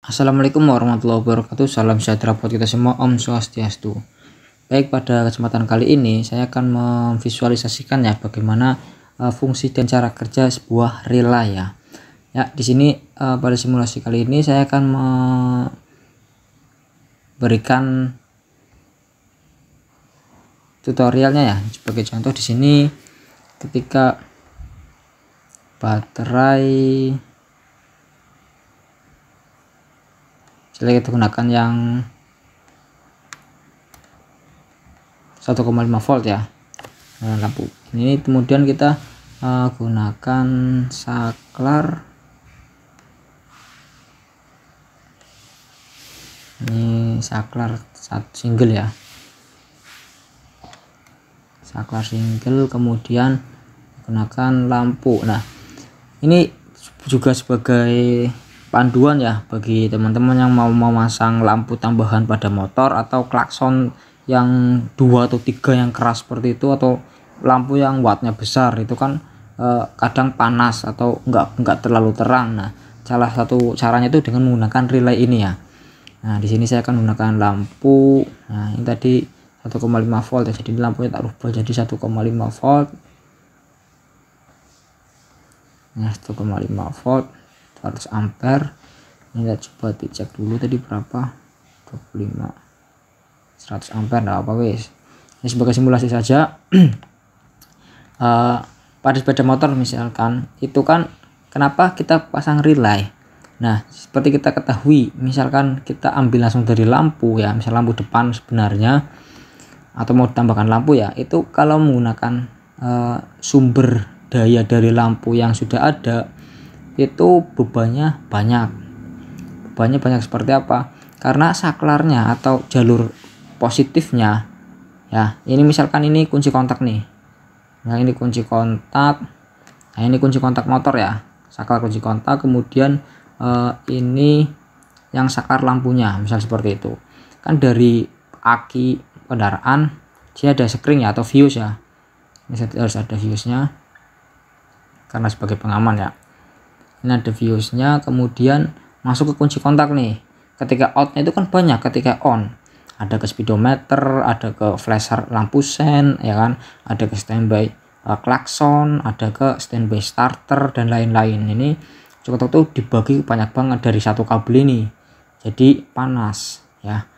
Assalamualaikum warahmatullahi wabarakatuh. Salam sejahtera buat kita semua. Om Swastiastu. Baik, pada kesempatan kali ini saya akan memvisualisasikan ya bagaimana fungsi dan cara kerja sebuah relay ya. Ya, di sini pada simulasi kali ini saya akan memberikan tutorialnya ya. Sebagai contoh di sini ketika baterai kita gunakan yang 1,5 volt ya lampu ini, kemudian kita gunakan saklar ini, saklar single ya, saklar single, kemudian gunakan lampu. Nah, ini juga sebagai panduan ya bagi teman-teman yang mau memasang lampu tambahan pada motor, atau klakson yang 2 atau 3 yang keras seperti itu, atau lampu yang wattnya besar itu kan kadang panas atau enggak terlalu terang. Nah, salah satu caranya itu dengan menggunakan relay ini ya. Nah, di sini saya akan menggunakan lampu. Nah, ini tadi 1,5 volt ya, jadi lampunya tak rubah jadi 1,5 volt. Nah, 1,5 volt 100 ampere. Ini kita coba dicek dulu tadi berapa, 25 100 ampere, enggak apa wis. Ini sebagai simulasi saja. Pada sepeda motor misalkan itu kan kenapa kita pasang relay. Nah, seperti kita ketahui, misalkan kita ambil langsung dari lampu ya, misal lampu depan sebenarnya, atau mau ditambahkan lampu ya, itu kalau menggunakan sumber daya dari lampu yang sudah ada itu bebannya banyak seperti apa? Karena saklarnya atau jalur positifnya ya, ini misalkan ini kunci kontak nih. Nah, ini kunci kontak. Nah, ini kunci kontak motor ya, saklar kunci kontak. Kemudian ini yang saklar lampunya, misal seperti itu. Kan dari aki kendaraan dia ada sekring ya, atau fuse ya. Ini harus ada fuse-nya karena sebagai pengaman ya. Ini ada fuse-nya, kemudian masuk ke kunci kontak nih. Ketika outnya itu kan banyak, ketika on ada ke speedometer, ada ke flasher lampu sen ya kan, ada ke standby klakson, ada ke standby starter dan lain-lain. Ini cukup tuh dibagi banyak banget dari satu kabel ini, jadi panas ya.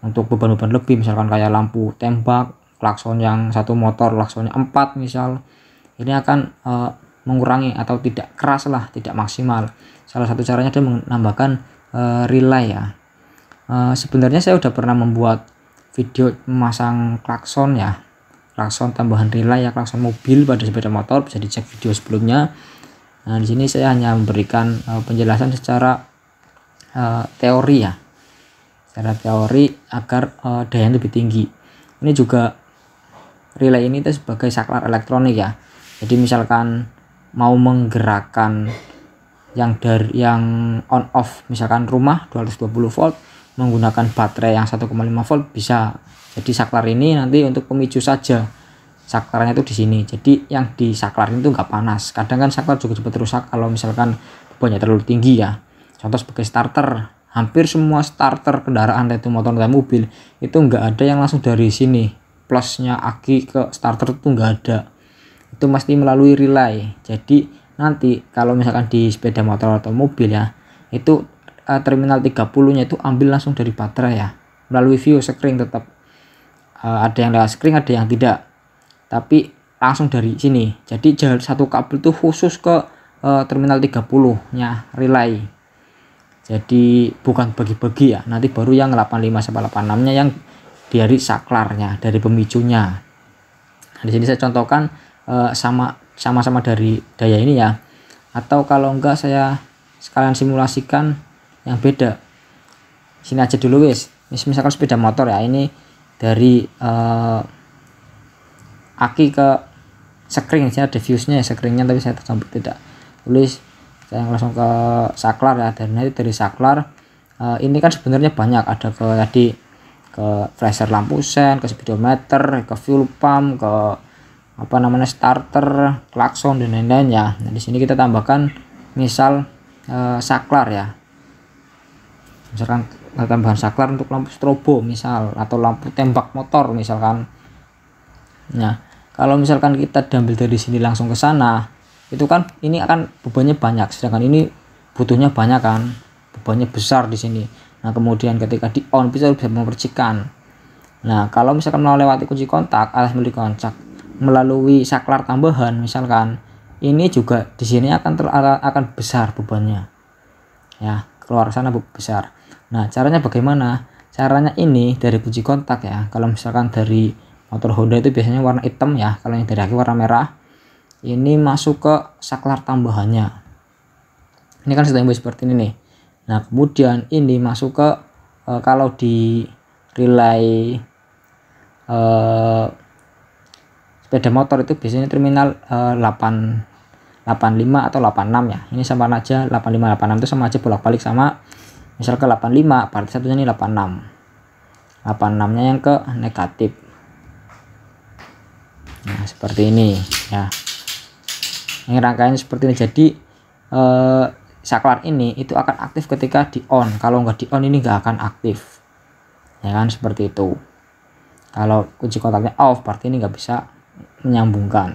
Untuk beban-beban lebih misalkan kayak lampu tembak, klakson yang satu motor klaksonnya 4 misal, ini akan mengurangi atau tidak keras lah, tidak maksimal. Salah satu caranya adalah menambahkan relay ya. Sebenarnya saya udah pernah membuat video memasang klakson ya, klakson tambahan relay ya, klakson mobil pada sepeda motor, bisa dicek video sebelumnya. Nah, di sini saya hanya memberikan penjelasan secara teori ya, secara teori agar dayanya lebih tinggi. Ini juga relay ini itu sebagai saklar elektronik ya. Jadi misalkan mau menggerakkan yang on off, misalkan rumah 220 volt menggunakan baterai yang 1,5 volt bisa. Jadi saklar ini nanti untuk pemicu saja, saklarnya itu di sini. Jadi yang di saklar itu enggak panas. Kadang kan saklar juga cepat rusak kalau misalkan bebannya terlalu tinggi ya. Contoh sebagai starter, hampir semua starter kendaraan itu motor dan mobil itu enggak ada yang langsung dari sini plusnya aki ke starter, itu enggak ada, itu mesti melalui relay. Jadi nanti kalau misalkan di sepeda motor atau mobil ya, itu terminal 30 nya itu ambil langsung dari baterai ya, melalui fuse sekring. Tetap ada yang lewat sekring, ada yang tidak, tapi langsung dari sini. Jadi jalan satu kabel itu khusus ke terminal 30 nya relay. Jadi bukan bagi-bagi ya, nanti baru yang 85 sampai 86 nya yang dari saklarnya, dari pemicunya. Nah, di sini saya contohkan sama-sama dari daya ini ya, atau kalau enggak saya sekalian simulasikan yang beda. Sini aja dulu wis. Misalkan sepeda motor ya, ini dari aki ke sekring, saya ada fuse-nya ya, sekringnya, tapi saya tidak tulis, saya langsung ke saklar ya. Dan nanti dari saklar ini kan sebenarnya banyak, ada ke tadi ke flasher lampu sen, ke speedometer, ke fuel pump, ke starter, klakson dan lain-lain ya. Nah, di sini kita tambahkan misal saklar ya. misalkan tambahan saklar untuk lampu strobo misal, atau lampu tembak motor misalkan. Nah kalau misalkan kita diambil dari sini langsung ke sana, itu kan ini akan bebannya banyak, sedangkan ini butuhnya banyak kan, bebannya besar di sini. Nah kemudian ketika di on bisa mempercikan. Nah kalau misalkan melewati kunci kontak alias melalui saklar tambahan misalkan, ini juga di sini akan besar bebannya ya, keluar sana besar. Nah caranya bagaimana? Caranya ini dari kunci kontak ya, kalau misalkan dari motor Honda itu biasanya warna hitam ya, kalau yang dari aku warna merah. Ini masuk ke saklar tambahannya, ini kan standby seperti ini nih. Nah kemudian ini masuk ke kalau di relay sepeda motor itu biasanya terminal 85 atau 86 ya. Ini sama aja, 85 86 itu sama aja bolak-balik sama misal ke 85, berarti satunya ini 86. 86 nya yang ke negatif. Nah seperti ini ya, ini rangkaiannya seperti ini. Jadi saklar ini itu akan aktif ketika di on, kalau nggak di on ini nggak akan aktif ya kan, seperti itu. Kalau kunci kontaknya off berarti ini nggak bisa menyambungkan.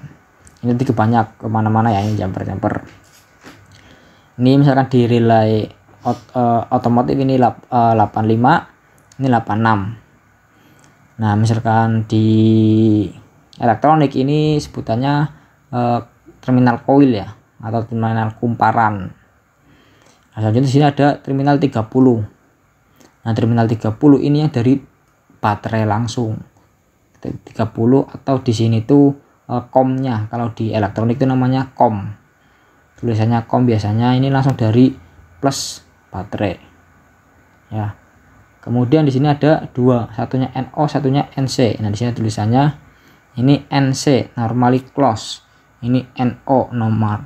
Ini nanti banyak kemana-mana ya, ini jumper. Ini misalkan di relay otomotif ini 85, ini 86. Nah misalkan di elektronik ini sebutannya terminal coil ya, atau terminal kumparan. Nah selanjutnya di sini ada terminal 30. Nah terminal 30 ini yang dari baterai langsung 30, atau di sini tuh komnya, kalau di elektronik itu namanya kom, tulisannya kom biasanya. Ini langsung dari plus baterai ya. Kemudian di sini ada dua, satunya NO, satunya NC. Nah di sini tulisannya ini NC normally close, ini NO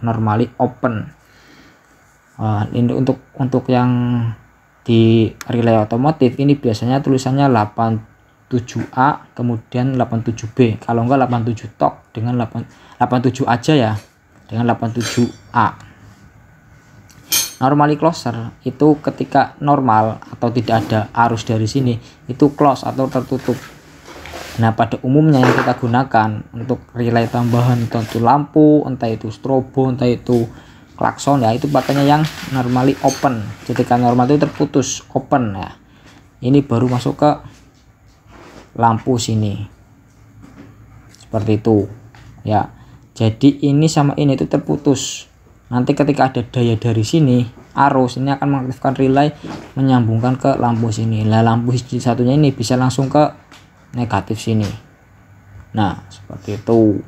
normally open. Ini untuk yang di relay otomotif ini biasanya tulisannya 87A kemudian 87B, kalau enggak 87 tok dengan 87 aja ya, dengan 87A. Normally closer itu ketika normal atau tidak ada arus dari sini, itu close atau tertutup. Nah pada umumnya yang kita gunakan untuk relay tambahan, entah itu lampu, entah itu strobo, entah itu klakson ya, itu pakainya yang normally open. Ketika normal itu terputus, open ya, ini baru masuk ke lampu sini seperti itu ya. Jadi ini sama ini itu terputus. Nanti ketika ada daya dari sini, arus ini akan mengaktifkan relay menyambungkan ke lampu sini. Nah lampu satunya ini bisa langsung ke negatif sini. Nah seperti itu.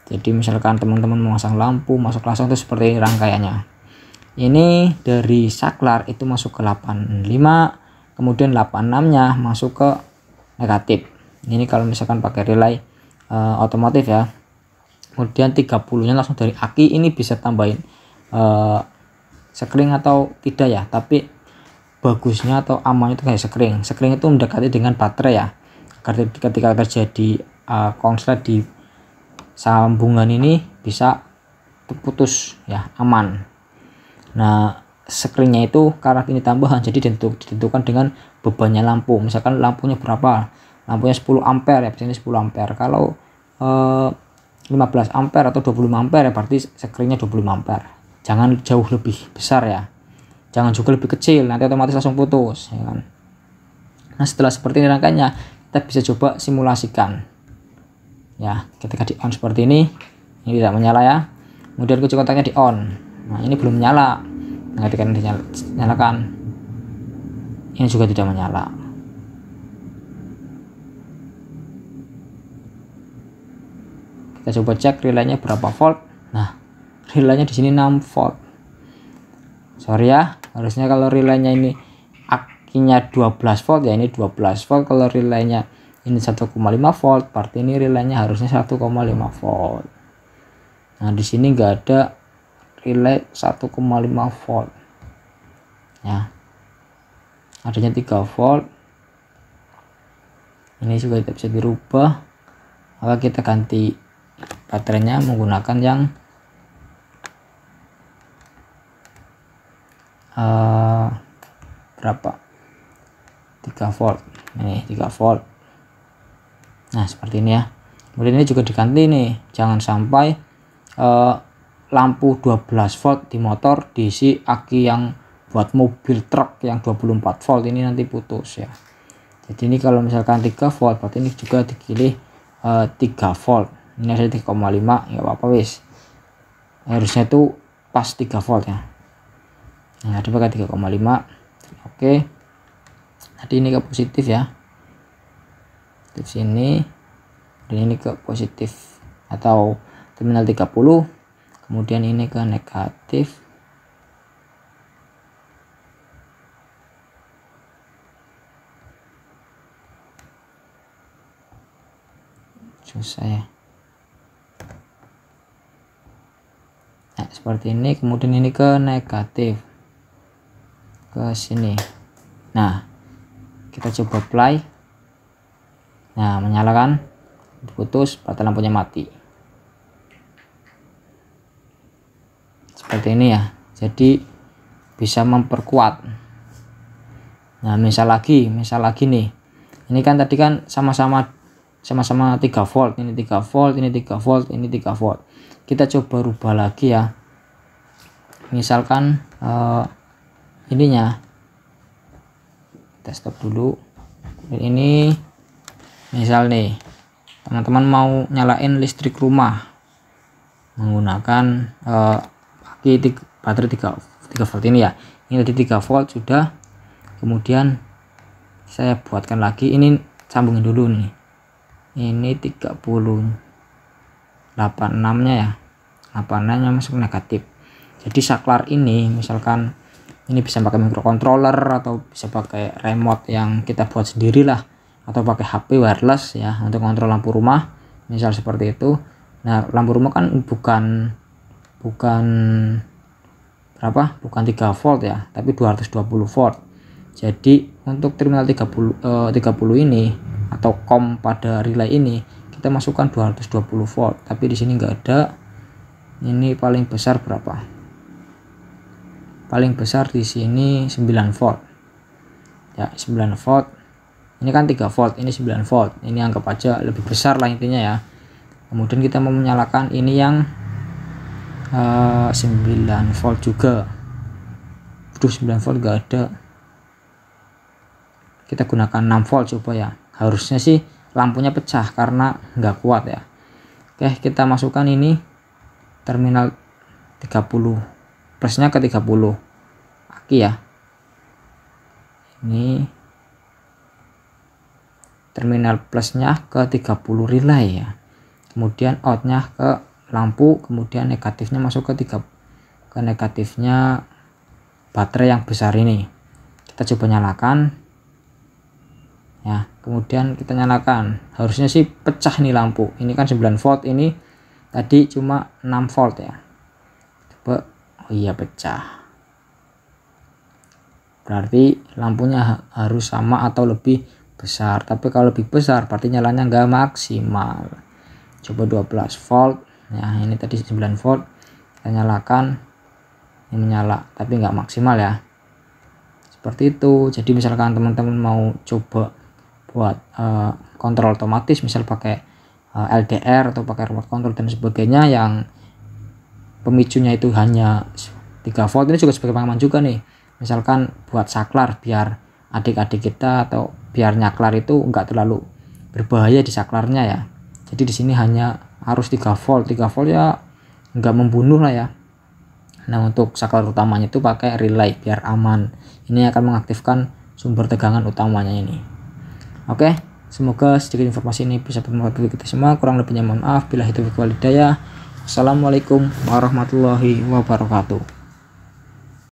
Jadi misalkan teman-teman memasang lampu masuk langsung itu seperti ini rangkaiannya. Ini dari saklar itu masuk ke 85, kemudian 86 nya masuk ke negatif. Ini kalau misalkan pakai relay otomotif ya. Kemudian 30 nya langsung dari aki, ini bisa tambahin sekring atau tidak ya, tapi bagusnya atau amannya itu kayak sekring. Sekring itu mendekati dengan baterai ya, ketika terjadi konslet di sambungan ini bisa terputus ya, aman. Nah sekringnya itu karena ini tambahan, jadi ditentukan dengan bebannya lampu. Misalkan lampunya berapa, lampunya 10 ampere ya, biasanya 10 ampere. Kalau 15 ampere atau 25 ampere ya berarti sekringnya 25 ampere. Jangan jauh lebih besar ya, jangan juga lebih kecil, nanti otomatis langsung putus ya kan. Nah setelah seperti ini rangkaiannya, kita bisa coba simulasikan ya. Ketika di on seperti ini tidak menyala ya. Kemudian kunci kontaknya di on, nah ini belum menyala. Nah ketika ini dinyalakan, ini juga tidak menyala. Kita coba cek relaynya berapa volt. Nah relaynya di sini 6 volt. Sorry ya, harusnya kalau relaynya ini akinya 12 volt ya, ini 12 volt. Kalau relaynya ini 1,5 volt, berarti ini relaynya harusnya 1,5 volt. Nah di sini enggak ada relay 1,5 volt ya, adanya 3 volt. Ini juga tidak bisa dirubah, maka kita ganti baterainya menggunakan yang berapa, 3 volt. Nih 3 volt. Nah seperti ini ya. Kemudian ini juga diganti nih, jangan sampai lampu 12 volt di motor diisi aki yang buat mobil truk yang 24 volt, ini nanti putus ya. Jadi ini kalau misalkan 3 volt berarti ini juga dipilih 3 volt. Ini ada 3,5, ya apa-apa wis. Harusnya itu pas 3 volt ya. Nah, ada pakai 3,5. Oke. Tadi ini ke positif ya. Di sini dan ini ke positif atau terminal 30. Kemudian ini ke negatif. Susah ya. Nah, seperti ini. Kemudian ini ke negatif, ke sini. Nah, kita coba play. Nah, menyalakan, putus, baterai lampunya mati. Seperti ini ya. Jadi bisa memperkuat. Nah, misal lagi nih. Ini kan tadi kan sama-sama 3 volt, ini 3 volt, ini 3 volt, ini 3 volt. Kita coba rubah lagi ya. Misalkan ininya kita stop dulu. Dan ini misal nih teman-teman mau nyalain listrik rumah menggunakan baterai 3 volt ini ya. Ini tadi 3 volt sudah. Kemudian saya buatkan lagi, ini sambungin dulu nih. Ini 30 86 nya ya, 86 nya masuk negatif. Jadi saklar ini misalkan ini bisa pakai microcontroller atau bisa pakai remote yang kita buat sendiri lah, atau pakai HP wireless ya untuk kontrol lampu rumah misal seperti itu. Nah lampu rumah kan bukan 3 volt ya, tapi 220 volt. Jadi untuk terminal 30 ini atau COM pada relay ini kita masukkan 220 volt, tapi di sini enggak ada. Ini paling besar berapa? Paling besar di sini 9 volt. Ya, 9 volt. Ini kan 3 volt, ini 9 volt. Ini anggap aja lebih besar lah intinya ya. Kemudian kita mau menyalakan ini yang 9 volt juga. 9 volt enggak ada. Kita gunakan 6 volt coba ya. Harusnya sih lampunya pecah karena nggak kuat ya. Oke, kita masukkan ini terminal 30 plusnya ke 30 aki ya. Ini terminal plusnya ke 30 relay ya. Kemudian outnya ke lampu, kemudian negatifnya masuk ke negatifnya baterai yang besar ini. Kita coba nyalakan ya, kemudian kita nyalakan. Harusnya sih pecah nih lampu. Ini kan 9 volt, ini tadi cuma 6 volt ya. Coba, oh iya pecah. Berarti lampunya harus sama atau lebih besar. Tapi kalau lebih besar berarti nyalanya nggak maksimal. Coba 12 volt ya, ini tadi 9 volt. Kita nyalakan, ini menyala tapi nggak maksimal ya. Seperti itu. Jadi misalkan teman-teman mau coba buat kontrol otomatis, misal pakai LDR atau pakai remote control dan sebagainya yang pemicunya itu hanya 3 volt, ini juga sebagai pengaman juga nih. Misalkan buat saklar biar adik-adik kita atau biar nyaklar itu enggak terlalu berbahaya di saklarnya ya. Jadi di sini hanya harus 3 volt. 3 volt ya enggak membunuh lah ya. Nah untuk saklar utamanya itu pakai relay biar aman. Ini akan mengaktifkan sumber tegangan utamanya ini. Oke, semoga sedikit informasi ini bisa bermanfaat bagi kita semua. Kurang lebihnya mohon maaf. Billahi taufiq wal hidayah. Wassalamualaikum warahmatullahi wabarakatuh.